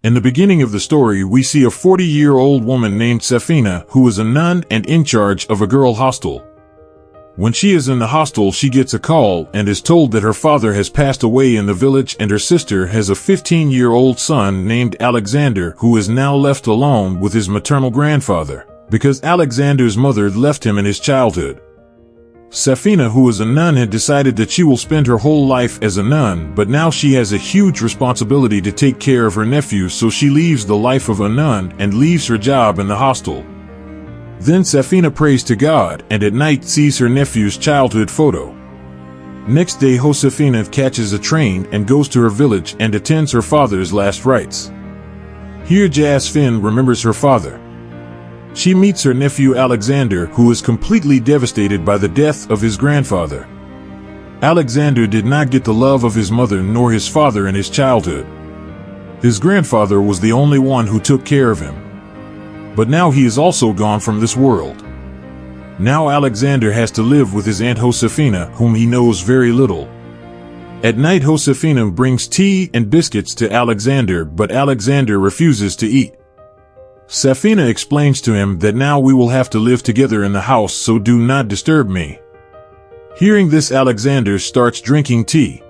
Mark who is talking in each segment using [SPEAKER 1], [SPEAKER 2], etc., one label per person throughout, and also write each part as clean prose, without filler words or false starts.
[SPEAKER 1] In the beginning of the story, we see a 40-year-old woman named Safina who is a nun and in charge of a girl hostel. When she is in the hostel, she gets a call and is told that her father has passed away in the village and her sister has a 15-year-old son named Alexander who is now left alone with his maternal grandfather, because Alexander's mother left him in his childhood. Safina, who is a nun, had decided that she will spend her whole life as a nun, but now she has a huge responsibility to take care of her nephew, so she leaves the life of a nun and leaves her job in the hostel. Then Safina prays to God and at night sees her nephew's childhood photo. Next day, Safina catches a train and goes to her village and attends her father's last rites. Here Jasmine remembers her father. She meets her nephew Alexander, who is completely devastated by the death of his grandfather. Alexander did not get the love of his mother nor his father in his childhood. His grandfather was the only one who took care of him. But now he is also gone from this world. Now Alexander has to live with his aunt Safina, whom he knows very little. At night, Safina brings tea and biscuits to Alexander, but Alexander refuses to eat. Safina explains to him that now we will have to live together in the house, so do not disturb me. Hearing this, Alexander starts drinking tea.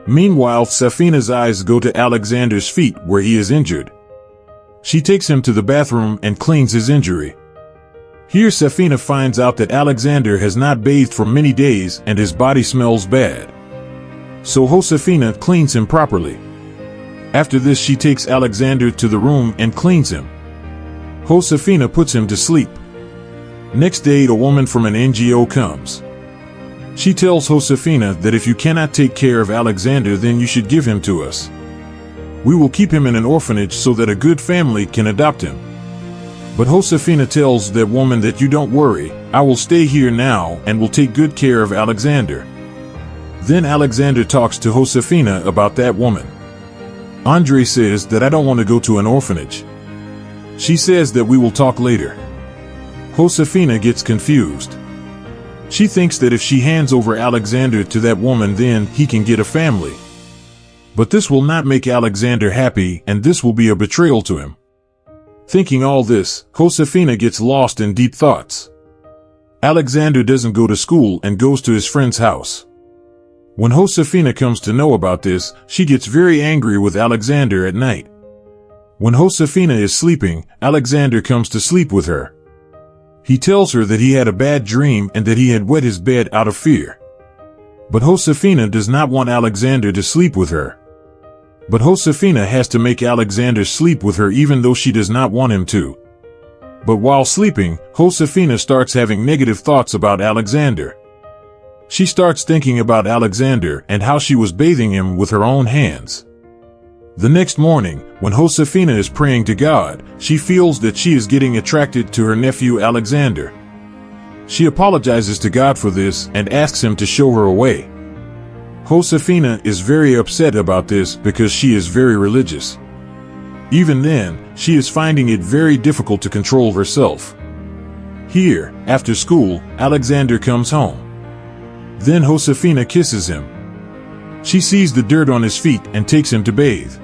[SPEAKER 1] Meanwhile, Safina's eyes go to Alexander's feet where he is injured. She takes him to the bathroom and cleans his injury. Here Safina finds out that Alexander has not bathed for many days and his body smells bad. So Safina cleans him properly. After this, she takes Alexander to the room and cleans him. Safina puts him to sleep. Next day, a woman from an NGO comes. She tells Safina that if you cannot take care of Alexander, then you should give him to us. We will keep him in an orphanage so that a good family can adopt him. But Safina tells that woman that you don't worry, I will stay here now and will take good care of Alexander. Then Alexander talks to Safina about that woman. Andre says that I don't want to go to an orphanage. She says that we will talk later. Safina gets confused. She thinks that if she hands over Alexander to that woman, then he can get a family. But this will not make Alexander happy, and this will be a betrayal to him. Thinking all this, Safina gets lost in deep thoughts. Alexander doesn't go to school and goes to his friend's house. When Safina comes to know about this, she gets very angry with Alexander at night. When Safina is sleeping, Alexander comes to sleep with her. He tells her that he had a bad dream and that he had wet his bed out of fear. But Safina does not want Alexander to sleep with her. But Safina has to make Alexander sleep with her even though she does not want him to. But while sleeping, Safina starts having negative thoughts about Alexander. She starts thinking about Alexander and how she was bathing him with her own hands. The next morning, when Safina is praying to God, she feels that she is getting attracted to her nephew Alexander. She apologizes to God for this and asks him to show her a way. Safina is very upset about this because she is very religious. Even then, she is finding it very difficult to control herself. Here, after school, Alexander comes home. Then Safina kisses him. She sees the dirt on his feet and takes him to bathe.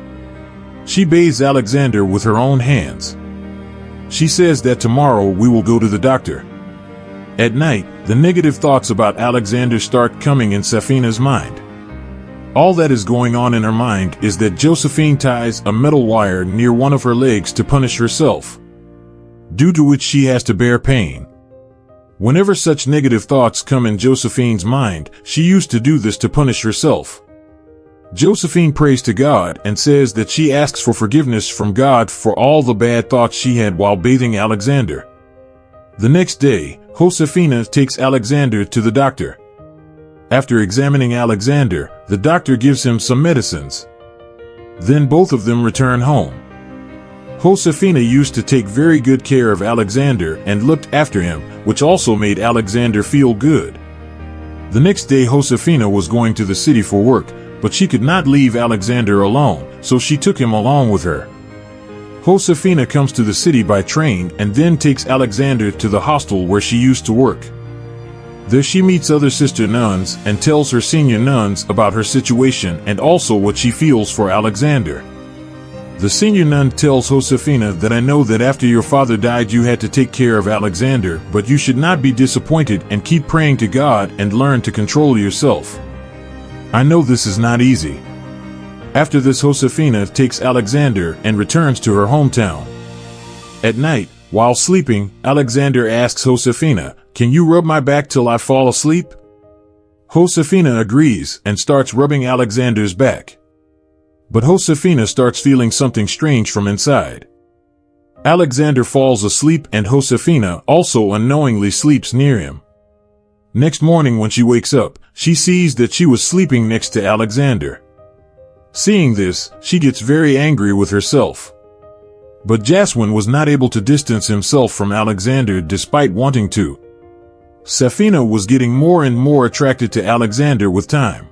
[SPEAKER 1] She bathes Alexander with her own hands. She says that tomorrow we will go to the doctor. At night, the negative thoughts about Alexander start coming in Safina's mind. All that is going on in her mind is that Josephine ties a metal wire near one of her legs to punish herself, due to which she has to bear pain. Whenever such negative thoughts come in Josephine's mind, she used to do this to punish herself. Josephine prays to God and says that she asks for forgiveness from God for all the bad thoughts she had while bathing Alexander. The next day, Safina takes Alexander to the doctor. After examining Alexander, the doctor gives him some medicines. Then both of them return home. Safina used to take very good care of Alexander and looked after him, which also made Alexander feel good. The next day, Safina was going to the city for work, but she could not leave Alexander alone, so she took him along with her. Safina comes to the city by train and then takes Alexander to the hostel where she used to work. There she meets other sister nuns and tells her senior nuns about her situation and also what she feels for Alexander. The senior nun tells Josefina that I know that after your father died you had to take care of Alexander, but you should not be disappointed and keep praying to God and learn to control yourself. I know this is not easy. After this, Josefina takes Alexander and returns to her hometown. At night, while sleeping, Alexander asks Josefina, "Can you rub my back till I fall asleep?" Josefina agrees and starts rubbing Alexander's back. But Josefina starts feeling something strange from inside. Alexander falls asleep and Josefina also unknowingly sleeps near him. Next morning when she wakes up, she sees that she was sleeping next to Alexander. Seeing this, she gets very angry with herself. But Jaswin was not able to distance himself from Alexander despite wanting to. Safina was getting more and more attracted to Alexander with time.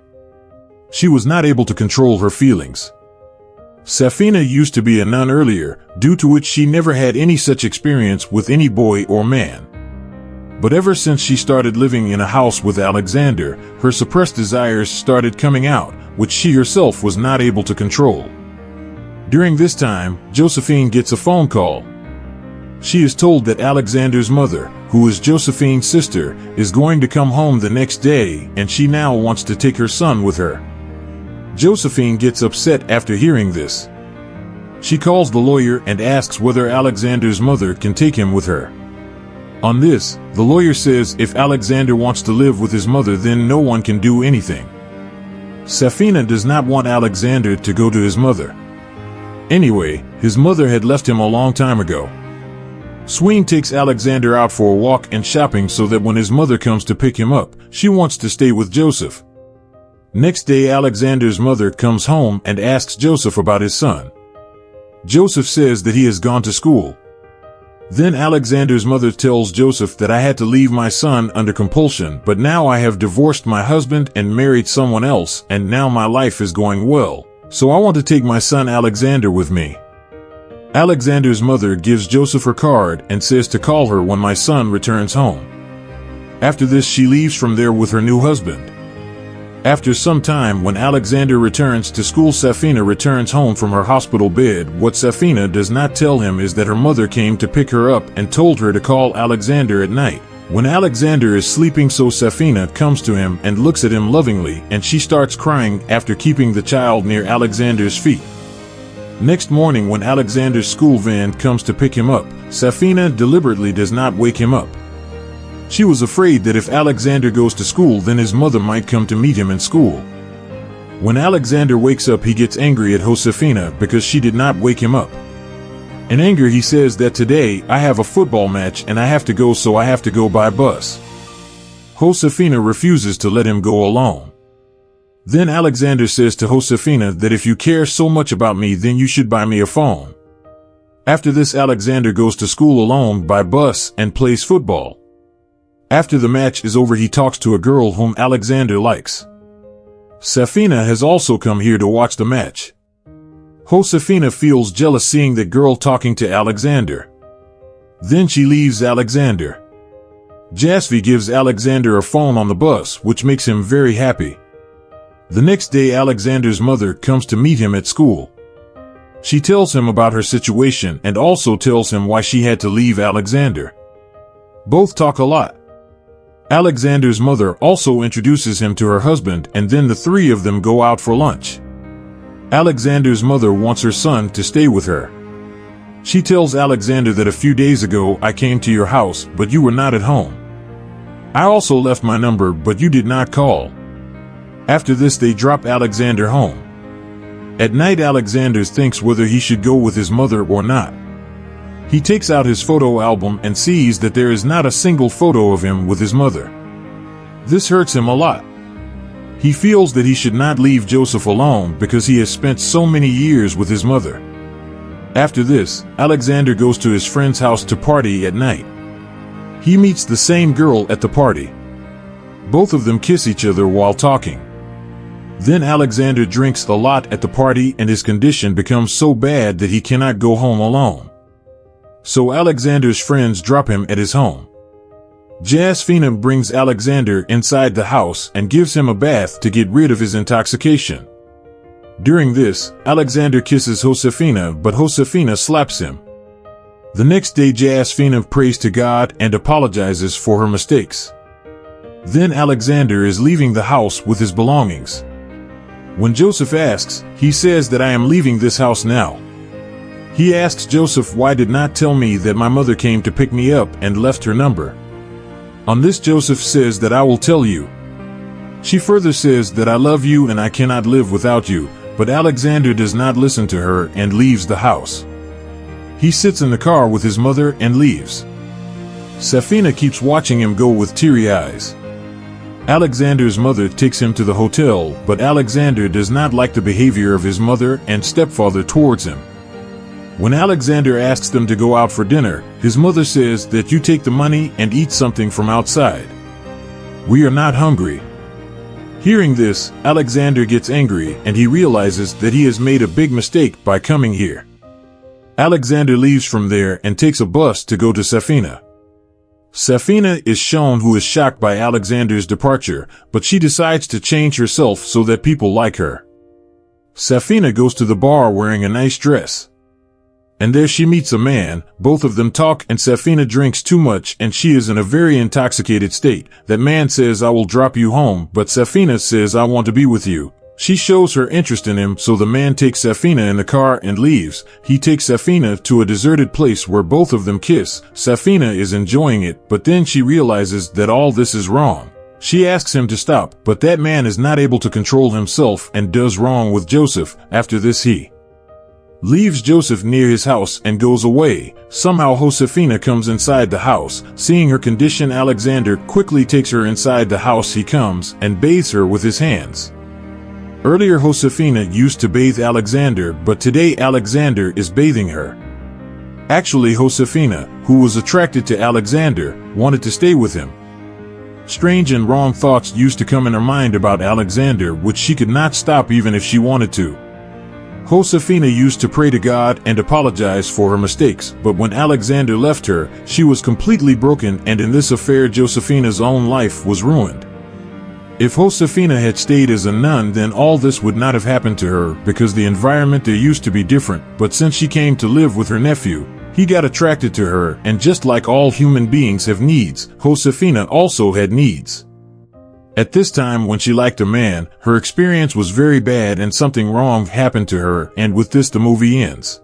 [SPEAKER 1] She was not able to control her feelings. Safina used to be a nun earlier, due to which she never had any such experience with any boy or man. But ever since she started living in a house with Alexander, her suppressed desires started coming out, which she herself was not able to control. During this time, Josephine gets a phone call. She is told that Alexander's mother, who is Josephine's sister, is going to come home the next day, and she now wants to take her son with her. Josephine gets upset after hearing this. She calls the lawyer and asks whether Alexander's mother can take him with her. On this, the lawyer says if Alexander wants to live with his mother, then no one can do anything. Safina does not want Alexander to go to his mother. Anyway, his mother had left him a long time ago. Sween takes Alexander out for a walk and shopping so that when his mother comes to pick him up, she wants to stay with Joseph. Next day, Alexander's mother comes home and asks Joseph about his son. Joseph says that he has gone to school. Then Alexander's mother tells Joseph that I had to leave my son under compulsion, but now I have divorced my husband and married someone else, and now my life is going well, so I want to take my son Alexander with me. Alexander's mother gives Joseph her card and says to call her when my son returns home. After this, she leaves from there with her new husband. After some time, when Alexander returns to school, Safina returns home from her hospital bed. What Safina does not tell him is that her mother came to pick her up and told her to call Alexander at night, when Alexander is sleeping. So Safina comes to him and looks at him lovingly, and she starts crying after keeping the child near Alexander's feet. Next morning, when Alexander's school van comes to pick him up, Safina deliberately does not wake him up. She was afraid that if Alexander goes to school, then his mother might come to meet him in school. When Alexander wakes up, he gets angry at Josefina because she did not wake him up. In anger, he says that today I have a football match and I have to go, so I have to go by bus. Josefina refuses to let him go alone. Then Alexander says to Josefina that if you care so much about me, then you should buy me a phone. After this, Alexander goes to school alone by bus and plays football. After the match is over, he talks to a girl whom Alexander likes. Safina has also come here to watch the match. Josefina feels jealous seeing that girl talking to Alexander. Then she leaves Alexander. Jasvi gives Alexander a phone on the bus, which makes him very happy. The next day, Alexander's mother comes to meet him at school. She tells him about her situation and also tells him why she had to leave Alexander. Both talk a lot. Alexander's mother also introduces him to her husband, and then the three of them go out for lunch. Alexander's mother wants her son to stay with her. She tells Alexander that a few days ago I came to your house, but you were not at home. I also left my number, but you did not call. After this, they drop Alexander home. At night, Alexander thinks whether he should go with his mother or not. He takes out his photo album and sees that there is not a single photo of him with his mother. This hurts him a lot. He feels that he should not leave Joseph alone because he has spent so many years with his mother. After this, Alexander goes to his friend's house to party at night. He meets the same girl at the party. Both of them kiss each other while talking. Then Alexander drinks a lot at the party and his condition becomes so bad that he cannot go home alone. So Alexander's friends drop him at his home. Safina brings Alexander inside the house and gives him a bath to get rid of his intoxication. During this, Alexander kisses Josefina, but Josefina slaps him. The next day, Jasfina prays to God and apologizes for her mistakes. Then Alexander is leaving the house with his belongings. When Joseph asks, he says that I am leaving this house now. He asks Joseph why did not tell me that my mother came to pick me up and left her number. On this, Joseph says that I will tell you. She further says that I love you and I cannot live without you, but Alexander does not listen to her and leaves the house. He sits in the car with his mother and leaves. Safina keeps watching him go with teary eyes. Alexander's mother takes him to the hotel, but Alexander does not like the behavior of his mother and stepfather towards him. When Alexander asks them to go out for dinner, his mother says that you take the money and eat something from outside. We are not hungry. Hearing this, Alexander gets angry and he realizes that he has made a big mistake by coming here. Alexander leaves from there and takes a bus to go to Safina. Safina is shown who is shocked by Alexander's departure, but she decides to change herself so that people like her. Safina goes to the bar wearing a nice dress. And there she meets a man, both of them talk and Safina drinks too much and she is in a very intoxicated state. That man says I will drop you home, but Safina says I want to be with you. She shows her interest in him, so the man takes Safina in the car and leaves. He takes Safina to a deserted place where both of them kiss. Safina is enjoying it, but then she realizes that all this is wrong. She asks him to stop, but that man is not able to control himself and does wrong with Joseph. After this he leaves Joseph near his house and goes away. Somehow Josefina comes inside the house. Seeing her condition, Alexander quickly takes her inside the house. He comes and bathes her with his hands. Earlier Josefina used to bathe Alexander, but today Alexander is bathing her. Actually, Josefina, who was attracted to Alexander, wanted to stay with him. Strange and wrong thoughts used to come in her mind about Alexander, which she could not stop even if she wanted to. Josefina used to pray to God and apologize for her mistakes, but when Alexander left her, she was completely broken, and in this affair Josefina's own life was ruined. If Josefina had stayed as a nun, then all this would not have happened to her, because the environment there used to be different, but since she came to live with her nephew, he got attracted to her, and just like all human beings have needs, Josefina also had needs. At this time when she liked a man, her experience was very bad and something wrong happened to her, and with this the movie ends.